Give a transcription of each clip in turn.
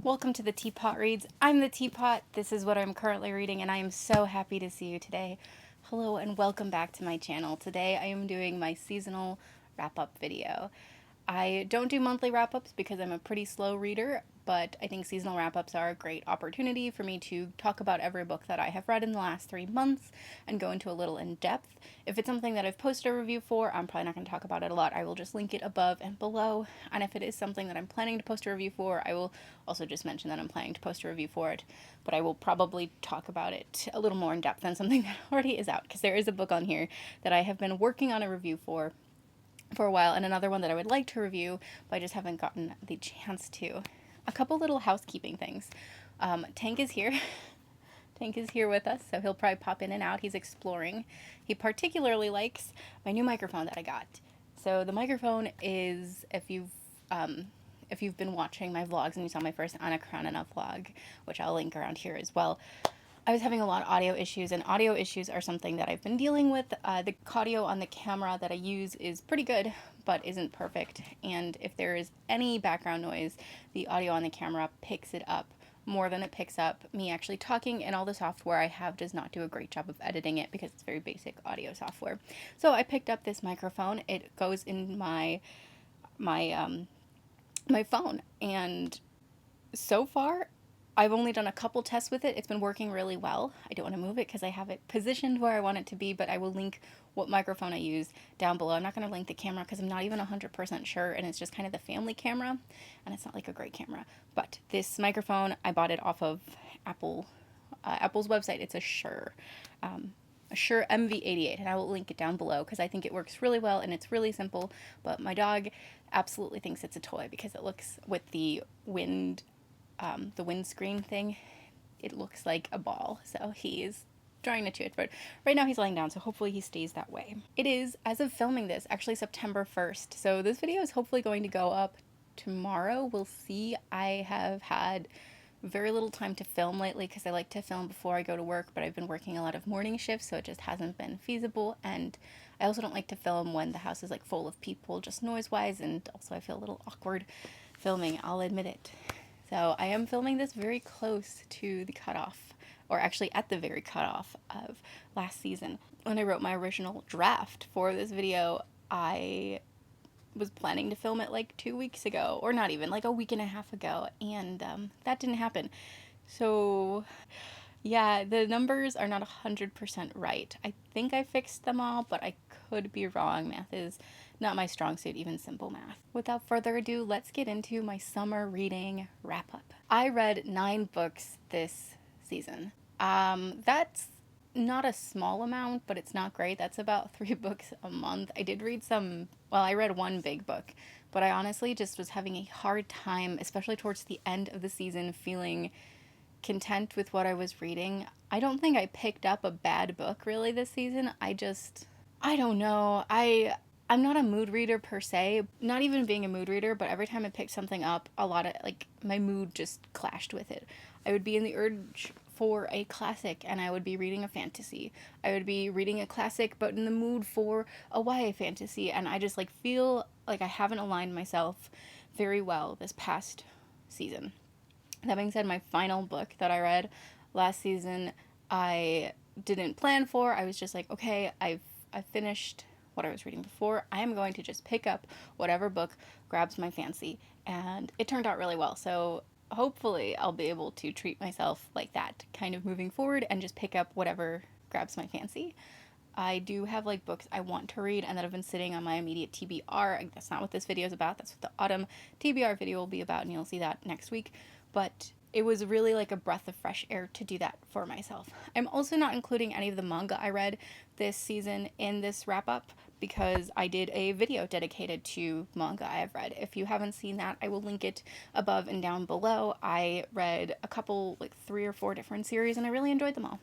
Welcome to the Teapot Reads. I'm the Teapot. This is what I'm currently reading, and I am so happy to see you today. Hello and welcome back to my channel. Today I am doing my seasonal wrap-up video. I don't do monthly wrap-ups because I'm a pretty slow reader, but I think seasonal wrap-ups are a great opportunity for me to talk about every book that I have read in the last 3 months and go into a little in depth. If it's something that I've posted a review for, I'm probably not going to talk about it a lot. I will just link it above and below, and if it is something that I'm planning to post a review for, I will also just mention that I'm planning to post a review for it, but I will probably talk about it a little more in depth than something that already is out, because there is a book on here that I have been working on a review for a while, and another one that I would like to review, but I just haven't gotten the chance to. A couple little housekeeping things. Tank is here. Tank is here with us, so he'll probably pop in and out. He's exploring. He particularly likes my new microphone that I got. So the microphone is, if you've been watching my vlogs and you saw my first Anna Karenina vlog, which I'll link around here as well, I was having a lot of audio issues, and audio issues are something that I've been dealing with. The audio on the camera that I use is pretty good, but isn't perfect, and if there is any background noise, the audio on the camera picks it up more than it picks up me actually talking, and all the software I have does not do a great job of editing it because it's very basic audio software. So I picked up this microphone. It goes in my phone, and so far I've only done a couple tests with it. It's been working really well. I don't want to move it because I have it positioned where I want it to be, but I will link what microphone I use down below. I'm not going to link the camera because I'm not even 100% sure, and it's just kind of the family camera, and it's not like a great camera. But this microphone, I bought it off of Apple's website. It's a Shure MV88, and I will link it down below because I think it works really well and it's really simple, but my dog absolutely thinks it's a toy because it looks, with the windscreen thing, it looks like a ball, so he is trying to chew it, but right now he's laying down, so hopefully he stays that way. It is, as of filming this, actually September 1st, so this video is hopefully going to go up tomorrow. We'll see. I have had very little time to film lately because I like to film before I go to work, but I've been working a lot of morning shifts, so it just hasn't been feasible, and I also don't like to film when the house is like full of people, just noise-wise, and also I feel a little awkward filming, I'll admit it. So I am filming this very close to the cutoff, or actually at the very cutoff of last season. When I wrote my original draft for this video, I was planning to film it like 2 weeks ago, or not even, like a week and a half ago, and that didn't happen. So yeah, the numbers are not 100% right. I think I fixed them all, but I could be wrong. Math is not my strong suit, even simple math. Without further ado, let's get into my summer reading wrap-up. I read 9 books this season. That's not a small amount, but it's not great. That's about 3 books a month. I did read I read 1 big book, but I honestly just was having a hard time, especially towards the end of the season, feeling content with what I was reading. I don't think I picked up a bad book really this season. I don't know. I'm not a mood reader per se, not even being a mood reader, but every time I picked something up, a lot of, my mood just clashed with it. I would be in the urge for a classic, and I would be reading a fantasy. I would be reading a classic, but in the mood for a YA fantasy, and I just, feel like I haven't aligned myself very well this past season. That being said, my final book that I read last season, I didn't plan for. I was just like, okay, I've finished what I was reading before. I am going to just pick up whatever book grabs my fancy, and it turned out really well. So hopefully I'll be able to treat myself like that kind of moving forward and just pick up whatever grabs my fancy. I do have books I want to read and that have been sitting on my immediate TBR. That's not what this video is about. That's what the autumn TBR video will be about, and you'll see that next week. But it was really a breath of fresh air to do that for myself. I'm also not including any of the manga I read this season in this wrap-up because I did a video dedicated to manga I have read. If you haven't seen that, I will link it above and down below. I read a couple, 3 or 4 different series, and I really enjoyed them all.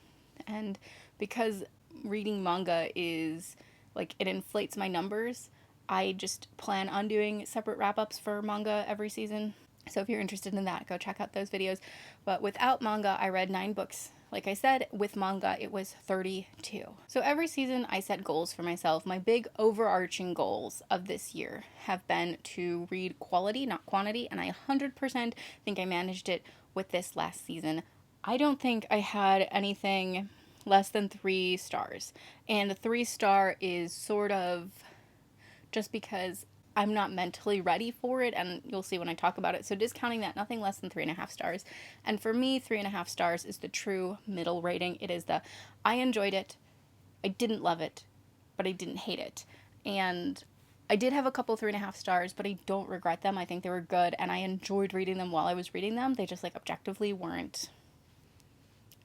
And because reading manga is, it inflates my numbers, I just plan on doing separate wrap-ups for manga every season. So if you're interested in that, go check out those videos. But without manga, I read 9 books. Like I said, with manga, it was 32. So every season, I set goals for myself. My big overarching goals of this year have been to read quality, not quantity, and I 100% think I managed it with this last season. I don't think I had anything less than 3 stars. And the 3-star is sort of just because I'm not mentally ready for it, and you'll see when I talk about it. So discounting that, nothing less than 3.5 stars. And for me, 3.5 stars is the true middle rating. It is the, I enjoyed it, I didn't love it, but I didn't hate it. And I did have a couple 3.5 stars, but I don't regret them. I think they were good, and I enjoyed reading them while I was reading them. They just, like, objectively weren't,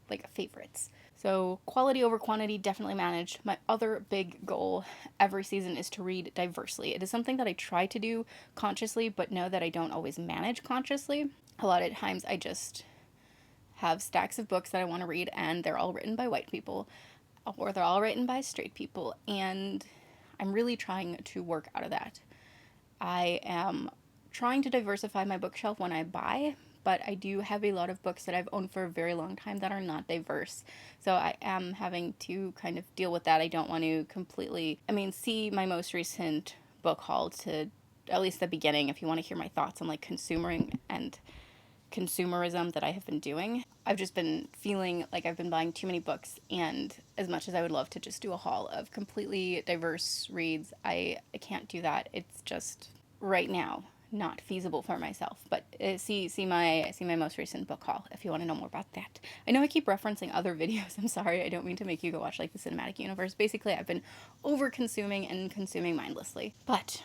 like, favorites. So quality over quantity, definitely managed. My other big goal every season is to read diversely. It is something that I try to do consciously, but know that I don't always manage consciously. A lot of times I just have stacks of books that I want to read, and they're all written by white people, or they're all written by straight people, and I'm really trying to work out of that. I am trying to diversify my bookshelf when I buy, but I do have a lot of books that I've owned for a very long time that are not diverse. So I am having to kind of deal with that. I don't want to completely, see my most recent book haul to at least the beginning if you want to hear my thoughts on like consuming and consumerism that I have been doing. I've just been feeling like I've been buying too many books, and as much as I would love to just do a haul of completely diverse reads, I can't do that. It's just right now not feasible for myself. But see my most recent book haul if you want to know more about that. I know I keep referencing other videos. I'm sorry. I don't mean to make you go watch like the cinematic universe. Basically, I've been over consuming and consuming mindlessly. But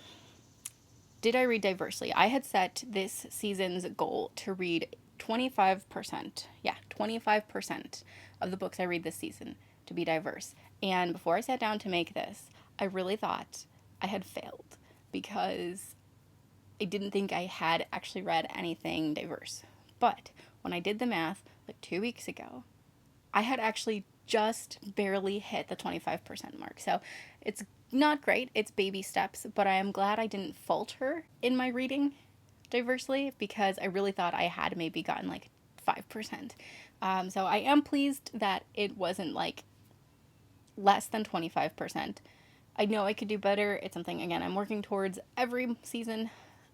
did I read diversely? I had set this season's goal to read 25%. Yeah, 25% of the books I read this season to be diverse. And before I sat down to make this, I really thought I had failed because I didn't think I had actually read anything diverse. But when I did the math like 2 weeks ago, I had actually just barely hit the 25% mark. So it's not great. It's baby steps, but I am glad I didn't falter in my reading diversely because I really thought I had maybe gotten like 5%. So I am pleased that it wasn't like less than 25%. I know I could do better. It's something, again, I'm working towards every season.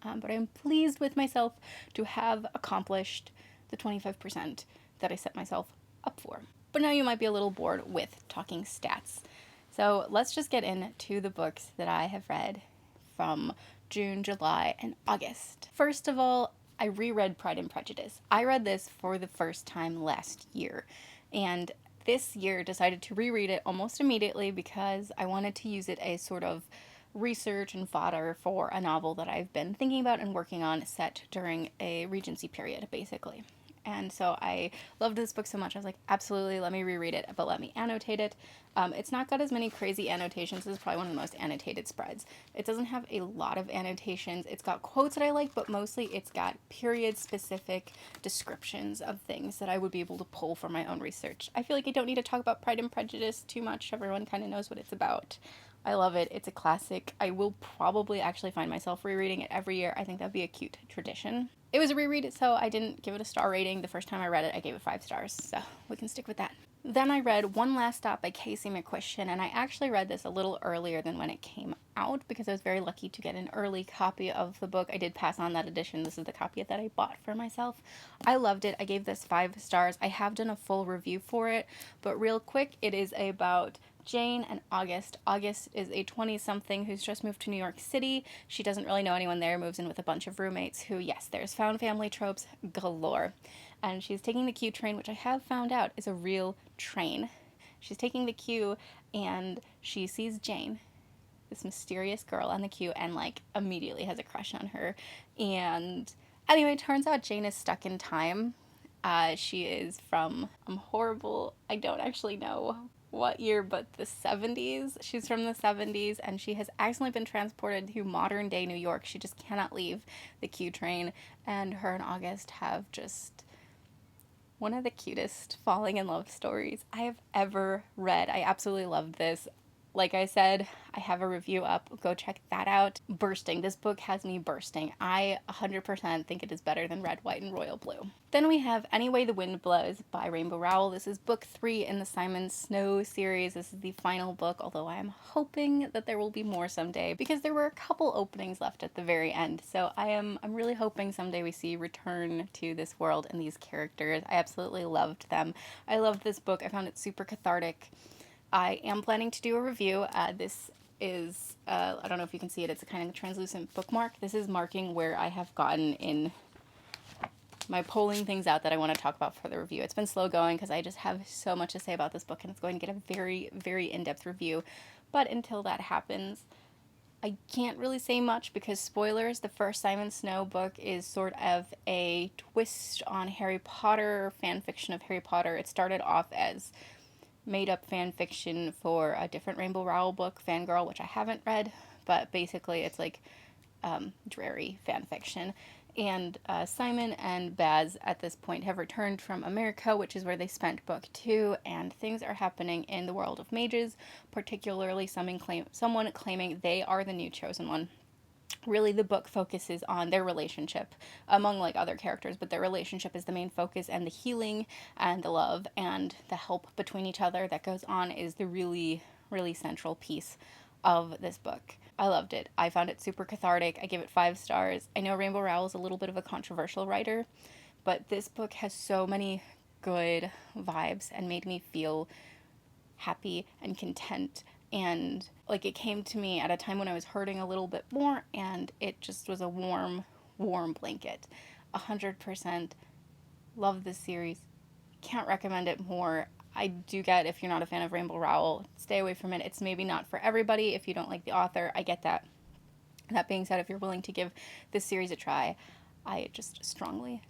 But I'm pleased with myself to have accomplished the 25% that I set myself up for. But now you might be a little bored with talking stats. So let's just get into the books that I have read from June, July, and August. First of all, I reread Pride and Prejudice. I read this for the first time last year, and this year decided to reread it almost immediately because I wanted to use it as sort of research and fodder for a novel that I've been thinking about and working on set during a Regency period, basically. And so I loved this book so much, I was like, absolutely, let me reread it, but let me annotate it. It's not got as many crazy annotations. This is probably one of the most annotated spreads. It doesn't have a lot of annotations. It's got quotes that I like, but mostly it's got period-specific descriptions of things that I would be able to pull from my own research. I feel like I don't need to talk about Pride and Prejudice too much. Everyone kind of knows what it's about. I love it. It's a classic. I will probably actually find myself rereading it every year. I think that'd be a cute tradition. It was a reread, so I didn't give it a star rating. The first time I read it, I gave it 5 stars, so we can stick with that. Then I read One Last Stop by Casey McQuistion, and I actually read this a little earlier than when it came out because I was very lucky to get an early copy of the book. I did pass on that edition. This is the copy that I bought for myself. I loved it. I gave this 5 stars. I have done a full review for it, but real quick, it is about Jane and August. August is a 20-something who's just moved to New York City. She doesn't really know anyone there, moves in with a bunch of roommates who, yes, there's found family tropes galore. And she's taking the Q train, which I have found out is a real train. She's taking the Q and she sees Jane, this mysterious girl on the Q, and like immediately has a crush on her. And anyway, it turns out Jane is stuck in time. She is from, horrible, I don't actually know what year, but the 70s. She's from the 70s, and she has accidentally been transported to modern day New York. She just cannot leave the Q train, and her and August have just one of the cutest falling in love stories I have ever read. I absolutely loved this. like I said, I have a review up. Go check that out. Bursting. This book has me bursting. I 100% think it is better than Red, White, and Royal Blue. Then we have Any Way the Wind Blows by Rainbow Rowell. This is book 3 in the Simon Snow series. This is the final book, although I am hoping that there will be more someday because there were a couple openings left at the very end. So I'm really hoping someday we see return to this world and these characters. I absolutely loved them. I loved this book. I found it super cathartic. I am planning to do a review. This is, I don't know if you can see it, it's a kind of translucent bookmark. This is marking where I have gotten in my polling things out that I want to talk about for the review. It's been slow going because I just have so much to say about this book and it's going to get a very, very in-depth review. But until that happens, I can't really say much because spoilers, the first Simon Snow book is sort of a twist on Harry Potter, fan fiction of Harry Potter. It started off as made up fan fiction for a different Rainbow Rowell book, Fangirl, which I haven't read, but basically it's like dreary fan fiction. And Simon and Baz at this point have returned from America, which is where they spent book 2, and things are happening in the world of mages, particularly someone claiming they are the new chosen one. Really, the book focuses on their relationship among like other characters, but their relationship is the main focus, and the healing and the love and the help between each other that goes on is the really, really central piece of this book. I loved it. I found it super cathartic. I give it 5 stars. I know Rainbow Rowell is a little bit of a controversial writer, but this book has so many good vibes and made me feel happy and content, and like it came to me at a time when I was hurting a little bit more, and it just was a warm blanket. 100% love this series. Can't recommend it more. I do get, if you're not a fan of Rainbow Rowell, stay away from it. It's maybe not for everybody if you don't like the author. I get that. That being said, if you're willing to give this series a try, I just strongly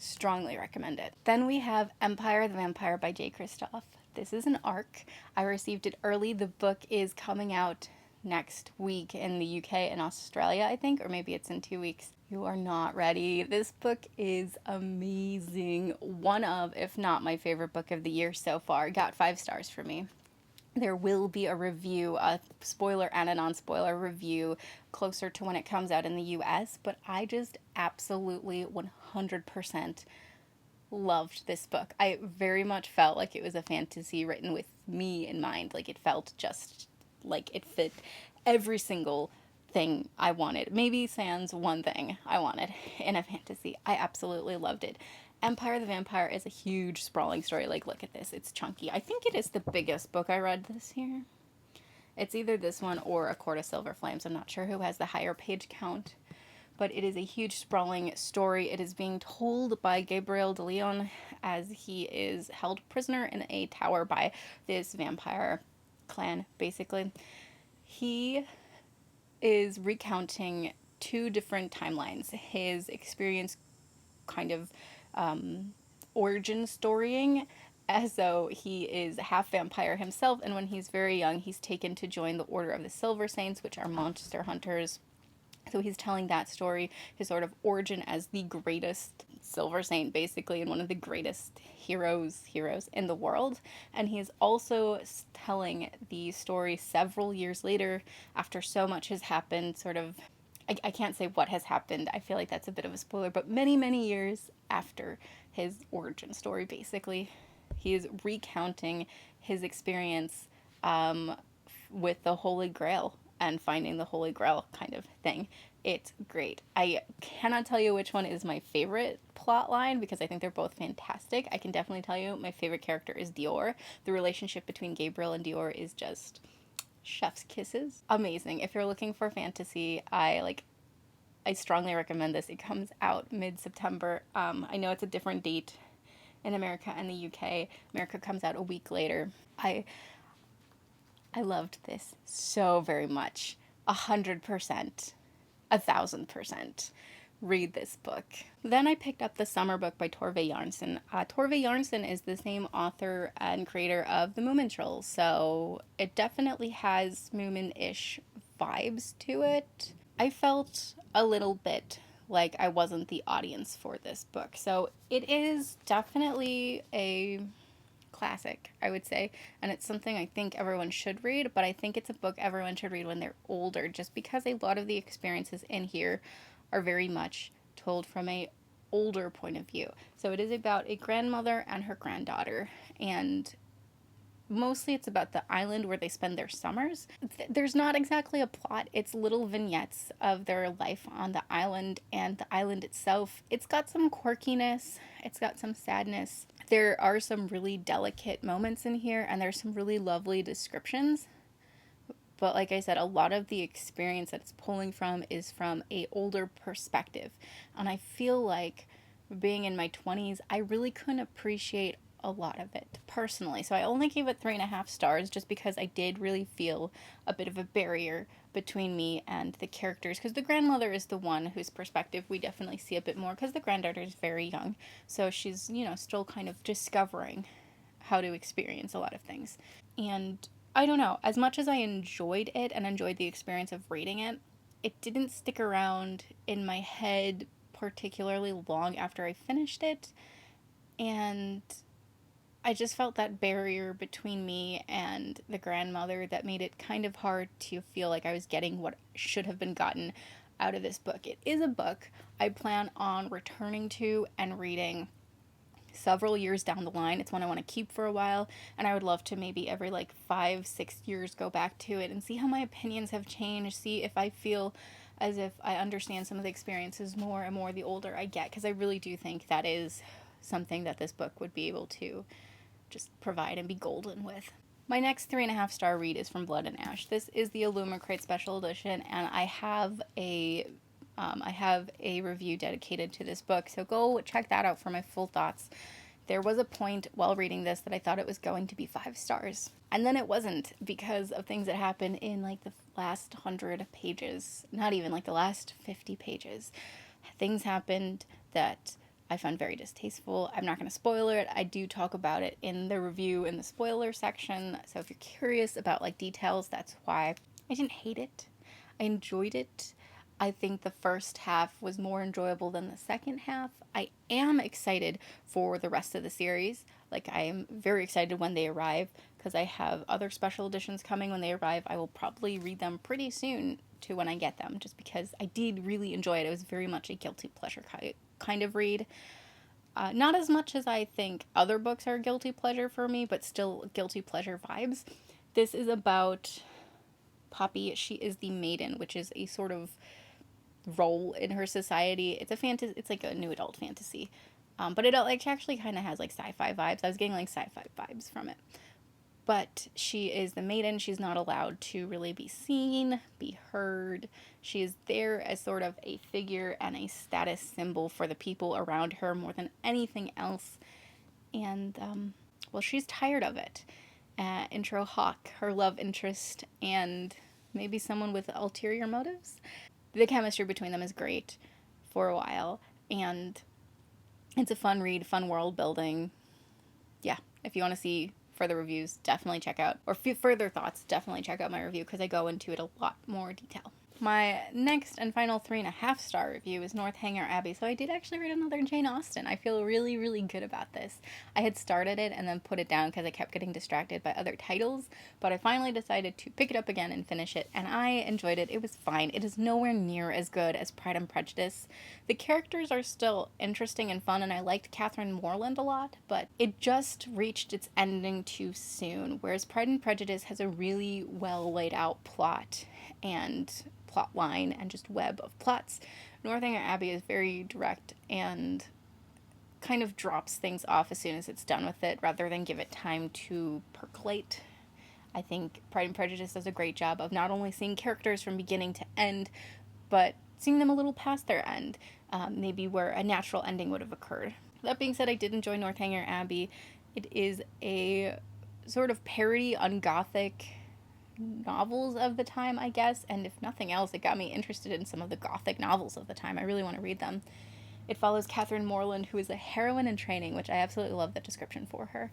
recommend it. Then we have Empire the Vampire by J. Kristoff. This is an ARC. I received it early. The book is coming out next week in the UK and Australia, I think, or maybe it's in 2 weeks. You are not ready. This book is amazing. One of, if not my favorite book of the year so far. Got 5 stars for me. There will be a review, a spoiler and a non-spoiler review closer to when it comes out in the US, but I just absolutely 100% loved this book. I very much felt like it was a fantasy written with me in mind. Like it felt just like it fit every single thing I wanted. Maybe sans one thing I wanted in a fantasy. I absolutely loved it. Empire the Vampire is a huge, sprawling story. Like, look at this. It's chunky. I think it is the biggest book I read this year. It's either this one or A Court of Silver Flames. I'm not sure who has the higher page count. But it is a huge, sprawling story. It is being told by Gabriel de Leon as he is held prisoner in a tower by this vampire clan, basically. He is recounting 2 different timelines. His experience kind of origin storying as though he is half vampire himself, and when he's very young he's taken to join the Order of the Silver Saints, which are monster hunters. So he's telling that story, his sort of origin as the greatest Silver Saint, basically, and one of the greatest heroes in the world. And he's also telling the story several years later, after so much has happened, sort of, I can't say what has happened, I feel like that's a bit of a spoiler, but many, many years after his origin story, basically. He is recounting his experience with the Holy Grail and finding the Holy Grail kind of thing. It's great. I cannot tell you which one is my favorite plot line because I think they're both fantastic. I can definitely tell you my favorite character is Dior. The relationship between Gabriel and Dior is just chef's kisses. Amazing. If you're looking for fantasy, I strongly recommend this. It comes out mid-September. I know it's a different date in America and the UK. America comes out a week later. I loved this so very much. 100%. 1,000%. Read this book. Then I picked up the summer book by Torve Jarnson. Torve Jarnson is the same author and creator of The Moomin Trolls, so it definitely has Moomin-ish vibes to it. I felt a little bit like I wasn't the audience for this book, so it is definitely a classic, I would say, and it's something I think everyone should read, but I think it's a book everyone should read when they're older, just because a lot of the experiences in here are very much told from a older point of view. So it is about a grandmother and her granddaughter, and mostly it's about the island where they spend their summers. There's not exactly a plot. It's little vignettes of their life on the island and the island itself. It's got some quirkiness. It's got some sadness. There are some really delicate moments in here, and there's some really lovely descriptions. But like I said, a lot of the experience that it's pulling from is from a older perspective. And I feel like being in my 20s, I really couldn't appreciate a lot of it personally. So I only gave it 3.5 stars just because I did really feel a bit of a barrier between me and the characters, because the grandmother is the one whose perspective we definitely see a bit more, because the granddaughter is very young. So she's, still kind of discovering how to experience a lot of things. And I don't know, as much as I enjoyed it and enjoyed the experience of reading it, it didn't stick around in my head particularly long after I finished it. And I just felt that barrier between me and the grandmother that made it kind of hard to feel like I was getting what should have been gotten out of this book. It is a book I plan on returning to and reading several years down the line. It's one I want to keep for a while, and I would love to maybe every 5-6 years go back to it and see how my opinions have changed, see if I feel as if I understand some of the experiences more and more the older I get, because I really do think that is something that this book would be able to just provide and be golden with. My next 3.5-star read is from Blood and Ash. This is the Illumicrate Special Edition, and I have a review dedicated to this book, so go check that out for my full thoughts. There was a point while reading this that I thought it was going to be 5 stars, and then it wasn't, because of things that happened in the last 100 pages, not even the last 50 pages. Things happened that I found very distasteful. I'm not going to spoil it. I do talk about it in the review in the spoiler section, so if you're curious about details, that's why. I didn't hate it. I enjoyed it. I think the first half was more enjoyable than the second half. I am excited for the rest of the series. I am very excited when they arrive, because I have other special editions coming when they arrive. I will probably read them pretty soon to when I get them, just because I did really enjoy it. It was very much a guilty pleasure kind of read. Not as much as I think other books are guilty pleasure for me, but still guilty pleasure vibes. This is about Poppy. She is the maiden, which is a sort of role in her society. It's a fantasy. It's a new adult fantasy, but it actually kind of has sci-fi vibes. I was getting sci-fi vibes from it. But she is the maiden. She's not allowed to really be seen, be heard. She is there as sort of a figure and a status symbol for the people around her more than anything else. And, she's tired of it. Intro Hawk, her love interest, and maybe someone with ulterior motives. The chemistry between them is great for a while, and it's a fun read, fun world building. Yeah, if you want to see further reviews, definitely check out, or further thoughts, definitely check out my review, because I go into it a lot more detail. My next and final 3.5-star review is Northanger Abbey. So I did actually read another Jane Austen. I feel really, really good about this. I had started it and then put it down because I kept getting distracted by other titles, but I finally decided to pick it up again and finish it, and I enjoyed it. It was fine. It is nowhere near as good as Pride and Prejudice. The characters are still interesting and fun, and I liked Catherine Morland a lot, but it just reached its ending too soon, whereas Pride and Prejudice has a really well laid out plot and plot line and just web of plots. Northanger Abbey is very direct and kind of drops things off as soon as it's done with it, rather than give it time to percolate. I think Pride and Prejudice does a great job of not only seeing characters from beginning to end, but seeing them a little past their end, maybe where a natural ending would have occurred. That being said, I did enjoy Northanger Abbey. It is a sort of parody on Gothic novels of the time, I guess, and if nothing else, it got me interested in some of the Gothic novels of the time. I really want to read them. It follows Catherine Morland, who is a heroine in training, which I absolutely love that description for her.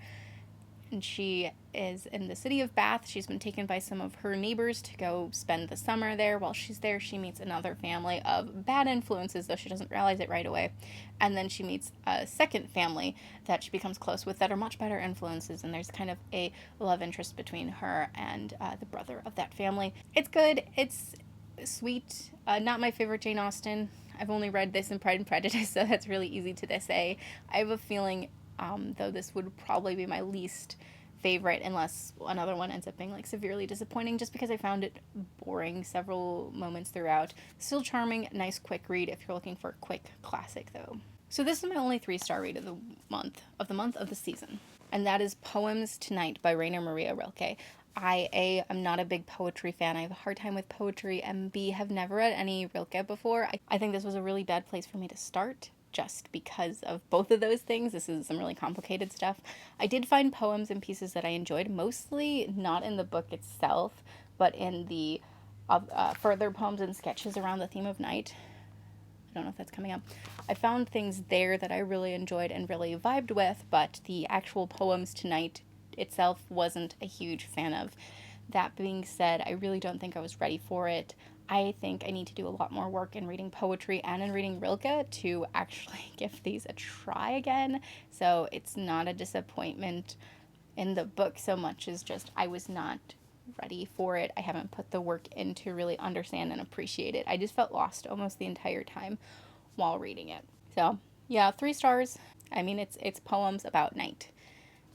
and she is in the city of Bath. She's been taken by some of her neighbors to go spend the summer there. While she's there, she meets another family of bad influences, though she doesn't realize it right away. And then she meets a second family that she becomes close with that are much better influences, and there's kind of a love interest between her and the brother of that family. It's good. It's sweet. Not my favorite Jane Austen. I've only read this in Pride and Prejudice, so that's really easy to say. I have a feeling, though, this would probably be my least favorite unless another one ends up being like severely disappointing, just because I found it boring several moments throughout. Still charming, nice quick read if you're looking for a quick classic, though. So this is my only 3-star read of the month of the season, and that is Poems Tonight by Rainer Maria Rilke. I, A, am not a big poetry fan. I have a hard time with poetry, and B, have never read any Rilke before. I think this was a really bad place for me to start, just because of both of those things. This is some really complicated stuff. I did find poems and pieces that I enjoyed, mostly not in the book itself, but in the further poems and sketches around the theme of night. I don't know if that's coming up. I found things there that I really enjoyed and really vibed with, but the actual Poems Tonight itself wasn't a huge fan of. That being said, I really don't think I was ready for it. I think I need to do a lot more work in reading poetry and in reading Rilke to actually give these a try again. So it's not a disappointment in the book so much as just I was not ready for it. I haven't put the work in to really understand and appreciate it. I just felt lost almost the entire time while reading it. So yeah, 3 stars. I mean, it's poems about night.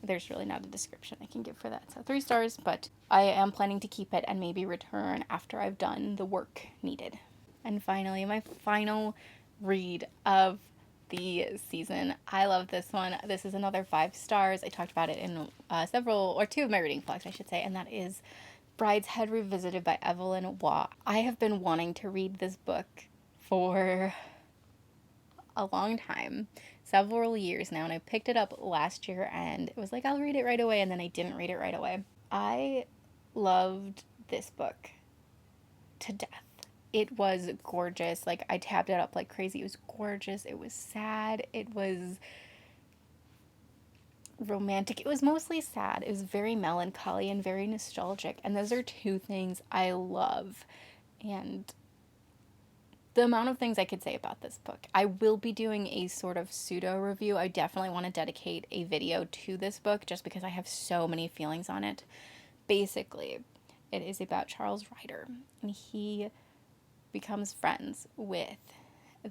There's really not a description I can give for that. So 3 stars, but I am planning to keep it and maybe return after I've done the work needed. And finally, my final read of the season. I love this one. This is another 5 stars. I talked about it in 2 of my reading vlogs, I should say, and that is Brideshead Revisited by Evelyn Waugh. I have been wanting to read this book for a long time, several years now, and I picked it up last year and it was like, I'll read it right away, and then I didn't read it right away. I loved this book to death. It was gorgeous. Like, I tabbed it up like crazy. It was gorgeous. It was sad. It was romantic. It was mostly sad. It was very melancholy and very nostalgic, and those are 2 things I love. And the amount of things I could say about this book. I will be doing a sort of pseudo review. I definitely want to dedicate a video to this book just because I have so many feelings on it. Basically, it is about Charles Ryder, and he becomes friends with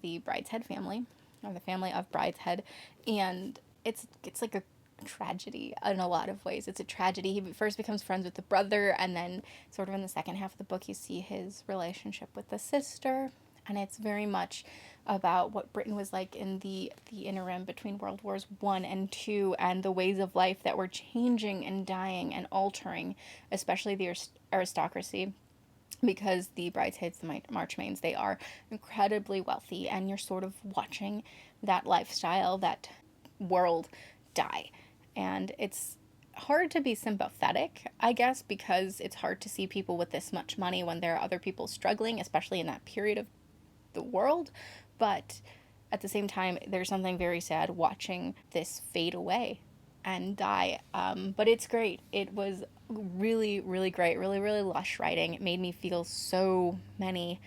the Brideshead family, or the family of Brideshead, and it's like a tragedy in a lot of ways. It's a tragedy. He first becomes friends with the brother, and then sort of in the second half of the book you see his relationship with the sister, and it's very much about what Britain was like in the interim between World Wars I and II, and the ways of life that were changing and dying and altering, especially the aristocracy, because the Bridesheads, the Marchmains, they are incredibly wealthy, and you're sort of watching that lifestyle, that world die. And it's hard to be sympathetic, I guess, because it's hard to see people with this much money when there are other people struggling, especially in that period of the world. But at the same time, there's something very sad watching this fade away and die. But it's great. It was really, really great. Really, really lush writing. It made me feel so many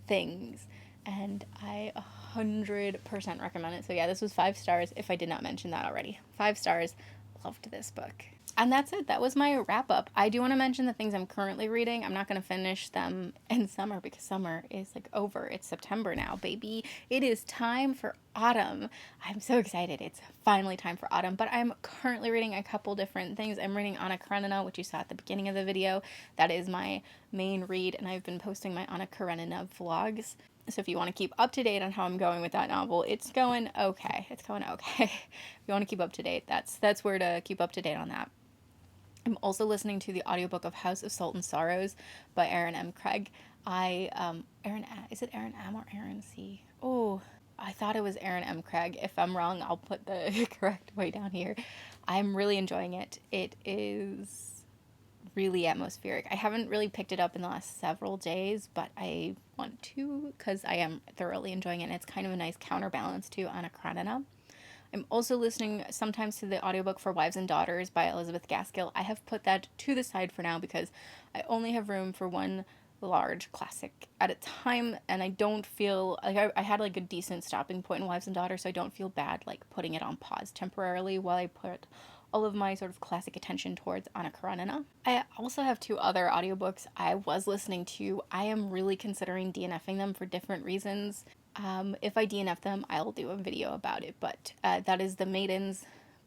things, and I 100% recommend it. So yeah, this was 5 stars, if I did not mention that already. 5 stars. Loved this book. And that's it. That was my wrap up. I do want to mention the things I'm currently reading. I'm not going to finish them in summer because summer is like over. It's September now, baby. It is time for autumn. I'm so excited. It's finally time for autumn. But I'm currently reading a couple different things. I'm reading Anna Karenina, which you saw at the beginning of the video. That is my main read, and I've been posting my Anna Karenina vlogs. So if you want to keep up to date on how I'm going with that novel, it's going okay. It's going okay. If you want to keep up to date, that's where to keep up to date on that. I'm also listening to the audiobook of House of Salt and Sorrows by Aaron M. Craig. Is it Aaron M. or Aaron C? Oh, I thought it was Aaron M. Craig. If I'm wrong, I'll put the correct way down here. I'm really enjoying it. It is really atmospheric. I haven't really picked it up in the last several days, but I want to because I am thoroughly enjoying it, and it's kind of a nice counterbalance to Anna Karenina. I'm also listening sometimes to the audiobook for Wives and Daughters by Elizabeth Gaskell. I have put that to the side for now because I only have room for one large classic at a time, and I don't feel like I had like a decent stopping point in Wives and Daughters, so I don't feel bad like putting it on pause temporarily while I put all of my sort of classic attention towards Anna Karenina. I also have 2 other audiobooks I was listening to. I am really considering DNFing them for different reasons. If I DNF them, I'll do a video about it, but that is The Maidens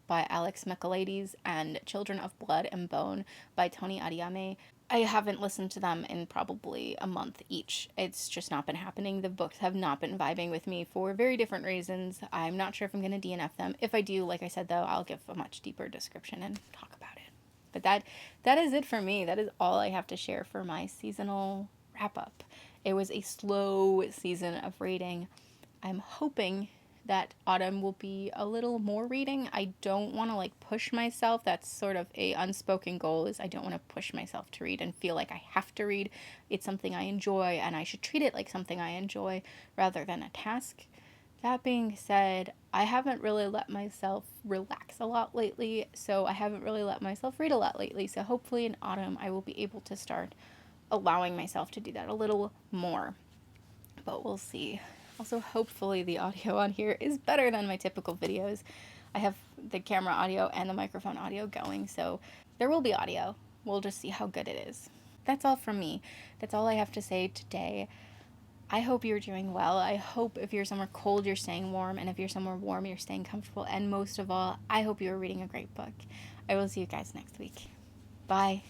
by Alex Michaelides and Children of Blood and Bone by Tony Adiyame. I haven't listened to them in probably a month each. It's just not been happening. The books have not been vibing with me for very different reasons. I'm not sure if I'm going to DNF them. If I do, like I said though, I'll give a much deeper description and talk about it. But that is it for me. That is all I have to share for my seasonal wrap up. It was a slow season of reading. I'm hoping that autumn will be a little more reading. I don't want to like push myself. That's sort of a unspoken goal, is I don't want to push myself to read and feel like I have to read. It's something I enjoy and I should treat it like something I enjoy rather than a task. That being said, I haven't really let myself relax a lot lately, so I haven't really let myself read a lot lately. So hopefully in autumn I will be able to start allowing myself to do that a little more. But we'll see. Also, hopefully the audio on here is better than my typical videos. I have the camera audio and the microphone audio going, so there will be audio. We'll just see how good it is. That's all from me. That's all I have to say today. I hope you're doing well. I hope if you're somewhere cold, you're staying warm, and if you're somewhere warm, you're staying comfortable. And most of all, I hope you're reading a great book. I will see you guys next week. Bye.